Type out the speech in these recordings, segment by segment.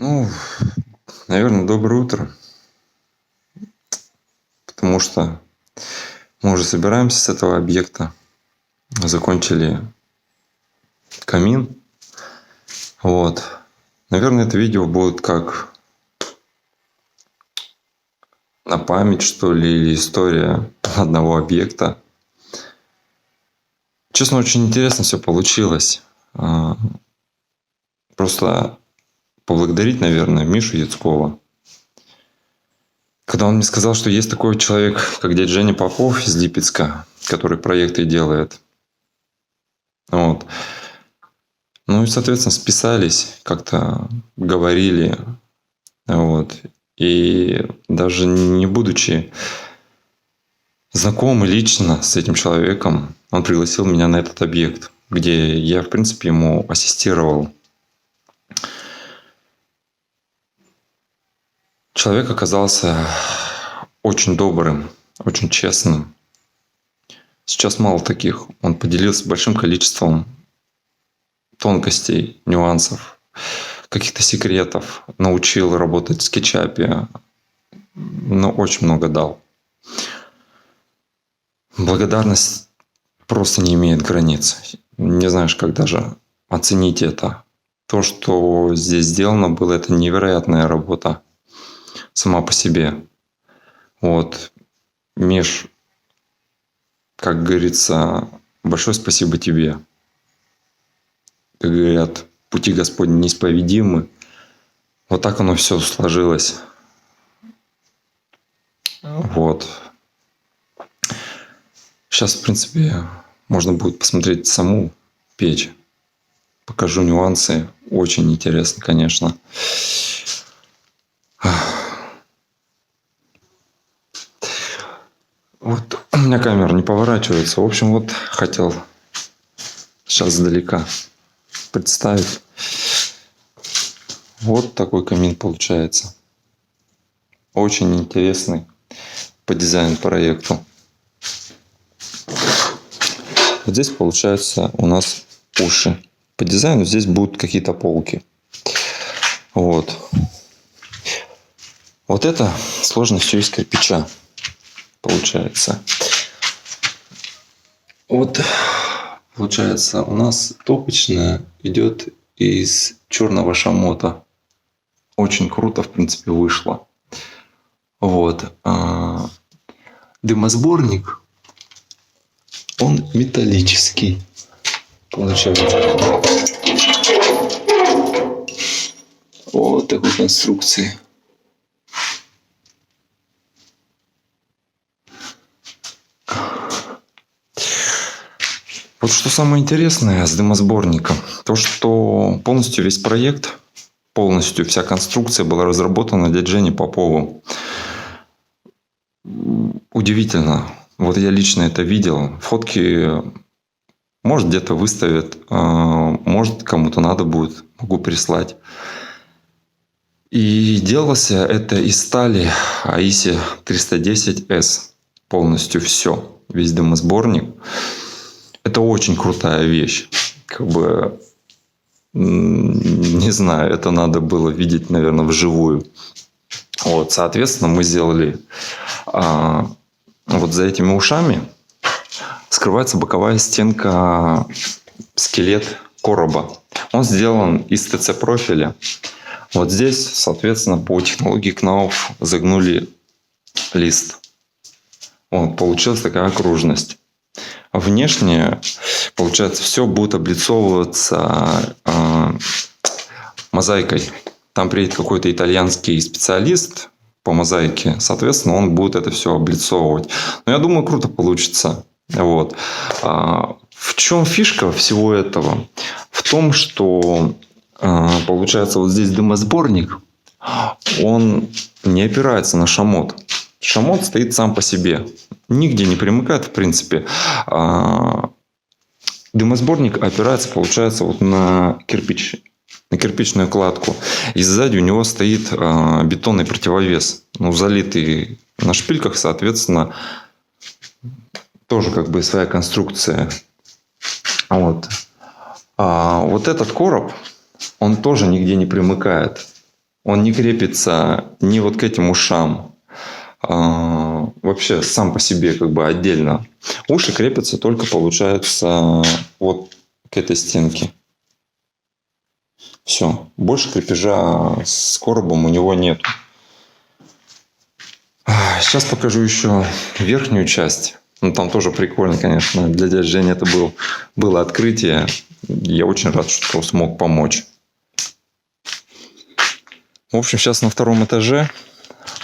Ну, наверное, доброе утро, потому что мы уже собираемся с этого объекта. Закончили камин. Вот. Наверное, это видео будет как на память, что ли, или история одного объекта. Честно, очень интересно все получилось. Просто поблагодарить, наверное, Мишу Яцкова. Когда он мне сказал, что есть такой человек, как дядя Женя Попов из Липецка, который проекты делает. Вот. Ну и, соответственно, списались, как-то говорили. Вот. И даже не будучи знакомы лично с этим человеком, он пригласил меня на этот объект, где я, в принципе, ему ассистировал. Человек оказался очень добрым, очень честным. Сейчас мало таких. Он поделился большим количеством тонкостей, нюансов, каких-то секретов. Научил работать в скетчапе. Но очень много дал. Благодарность просто не имеет границ. Не знаешь, как даже оценить это. То, что здесь сделано было, это невероятная работа сама по себе. Вот. Миш, как говорится, большое спасибо тебе. Как говорят, пути Господни неисповедимы. Вот так оно все сложилось. Вот. Сейчас, в принципе, можно будет посмотреть саму печь. Покажу нюансы. Очень интересно, конечно. Вот у меня камера не поворачивается. В общем, вот хотел сейчас издалека представить. Вот такой камин получается. Очень интересный по дизайн-проекту. Вот здесь получается у нас уши. По дизайну здесь будут какие-то полки. Вот. Вот это сложно все из кирпича получается. Вот получается у нас топочная идет из черного шамота. Очень круто, в принципе, вышло. Вот. Дымосборник, он металлический. Получается. Вот такой конструкции. Вот что самое интересное с дымосборником, то что полностью весь проект, полностью вся конструкция была разработана дядей Женей Поповым. Удивительно. Вот я лично это видел. Фотки, может, где-то выставят, может, кому-то надо будет, могу прислать. И делался это из стали AISI 310S. Полностью все. Весь дымосборник. Это очень крутая вещь. Как бы, не знаю, это надо было видеть, наверное, вживую. Вот, соответственно, мы сделали вот за этими ушами скрывается боковая стенка, скелет короба. Он сделан из ТЦ-профиля. Вот здесь, соответственно, по технологии КНАУФ загнули лист. Вот, получилась такая окружность. А внешне, получается, все будет облицовываться мозаикой. Там приедет какой-то итальянский специалист по мозаике. Соответственно, он будет это все облицовывать. Но я думаю, круто получится. Вот. В чем фишка всего этого? В том, что получается вот здесь дымосборник, он не опирается на шамот. Шамот стоит сам по себе. Нигде не примыкает, в принципе. Дымосборник опирается, получается, вот на кирпич, на кирпичную кладку. И сзади у него стоит бетонный противовес. Ну, залитый на шпильках, соответственно, тоже как бы своя конструкция. Вот. Вот этот короб, он тоже нигде не примыкает. Он не крепится ни вот к этим ушам. Вообще сам по себе как бы отдельно. Уши крепятся только, получается, вот к этой стенке. Все. Больше крепежа с коробом у него нет. Сейчас покажу еще верхнюю часть. Ну, там тоже прикольно, конечно. Для дяди Жени это было открытие. Я очень рад, что смог помочь. В общем, сейчас на втором этаже.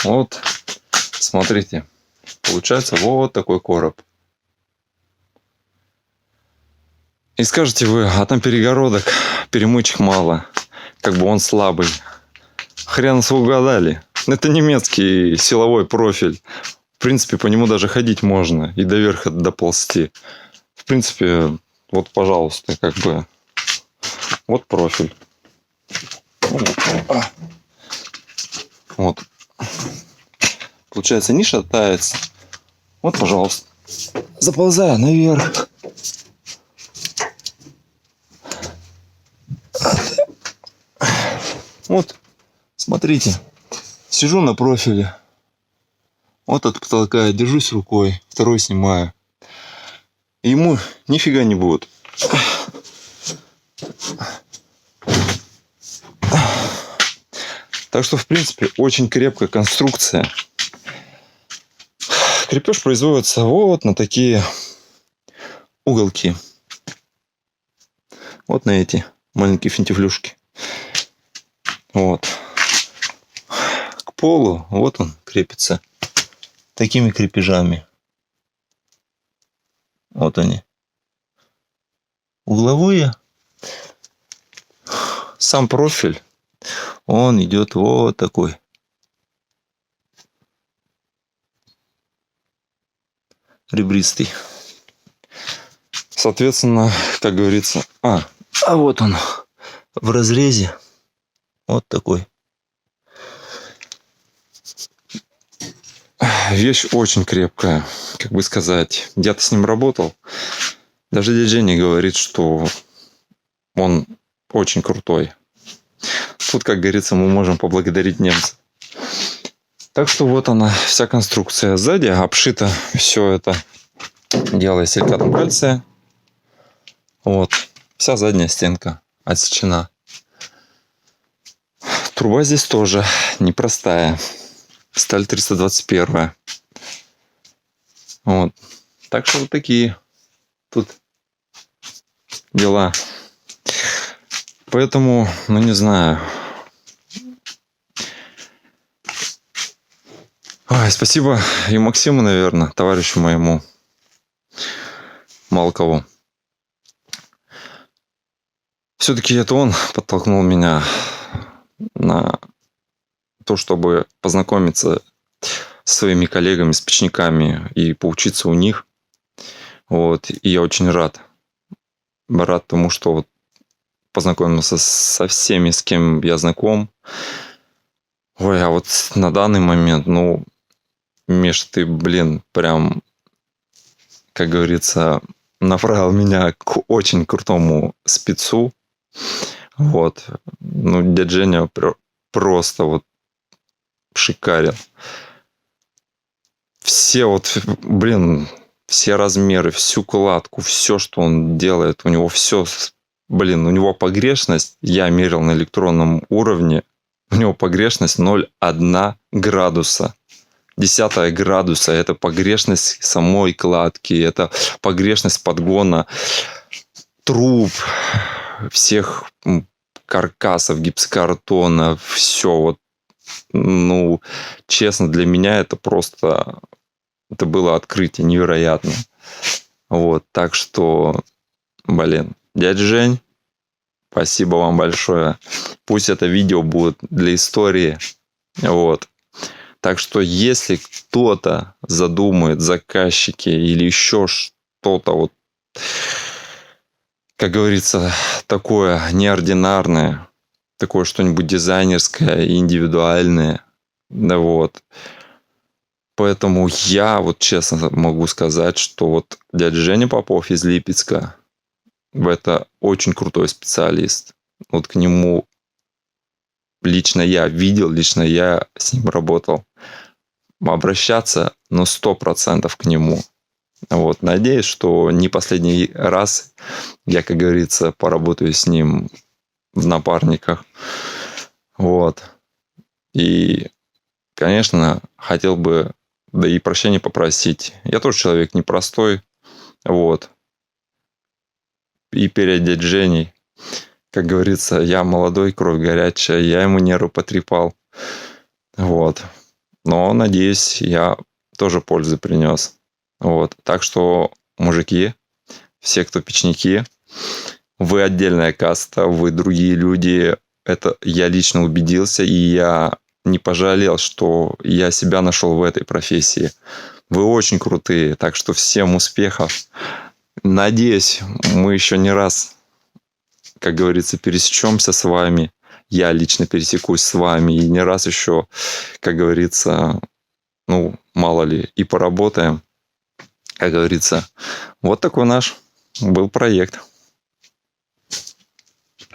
Вот, смотрите. Получается вот такой короб. И скажете вы, а там перегородок, перемычек мало. Как бы он слабый. Хрен вы угадали. Это немецкий силовой профиль. В принципе, по нему даже ходить можно. И до верха доползти. В принципе, вот, пожалуйста, как бы. Вот профиль. Вот. Получается, не шатается. Вот, пожалуйста. Заползаю наверх. Вот, смотрите. Сижу на профиле. Вот от потолка я держусь рукой. Второй снимаю. И ему нифига не будет. Так что, в принципе, очень крепкая конструкция. Крепеж производится вот на такие уголки. Вот на эти маленькие финтифлюшки. Вот. К полу вот он крепится такими крепежами. Вот они. Угловые. Сам профиль, он идет вот такой. Ребристый. Соответственно, как говорится... А вот он в разрезе. Вот такой. Вещь очень крепкая, как бы сказать. Я-то с ним работал. Даже дядя Женя говорит, что он очень крутой. Тут, как говорится, мы можем поблагодарить немцев. Так что вот она, вся конструкция. Сзади обшито все это дело из силикатом кальция. Вот. Вся задняя стенка отсечена. Труба здесь тоже непростая. Сталь 321. Вот. Так что вот такие тут дела. Поэтому, ну не знаю. Ой, спасибо и Максиму, наверное, товарищу моему Малкову. Все-таки это он подтолкнул меня на то, чтобы познакомиться со своими коллегами, с печниками и поучиться у них. Вот. И я очень рад. Рад тому, что вот познакомился со всеми, с кем я знаком. Ой, а вот на данный момент, ну, Миш, ты, блин, прям, как говорится, направил меня к очень крутому спецу. Вот. Ну, дядя Женя просто вот шикарен. Все вот, блин, все размеры, всю кладку, все, что он делает, у него все, блин, у него погрешность, я мерил на электронном уровне, у него погрешность 0,1 градуса. 0,1 градуса – это погрешность самой кладки, это погрешность подгона труб, всех каркасов, гипсокартона, все вот. Ну, честно, для меня это просто... Это было открытие невероятно. Вот, так что, блин, дядя Жень, спасибо вам большое. Пусть это видео будет для истории. Вот. Так что, если кто-то задумает, заказчики или еще что-то, вот, как говорится, такое неординарное, такое что-нибудь дизайнерское и индивидуальное, да вот. Поэтому я вот честно могу сказать, что вот дядя Женя Попов из Липецка, это очень крутой специалист. Вот к нему лично я видел, лично я с ним работал. Обращаться, 100% к нему. Вот. Надеюсь, что не последний раз я, как говорится, поработаю с ним в напарниках. Вот. И, конечно, хотел бы, да и прощения попросить. Я тоже человек непростой. Вот. И переодеть Женей. Как говорится, я молодой, кровь горячая, я ему нервы потрепал. Вот. Но, надеюсь, я тоже пользу принес. Вот. Так что, мужики, все, кто печники, вы отдельная каста, вы другие люди. Это я лично убедился, и я не пожалел, что я себя нашел в этой профессии. Вы очень крутые, так что всем успехов. Надеюсь, мы еще не раз, как говорится, пересечемся с вами. Я лично пересекусь с вами. И не раз еще, как говорится, мало ли, и поработаем. Как говорится, вот такой наш был проект.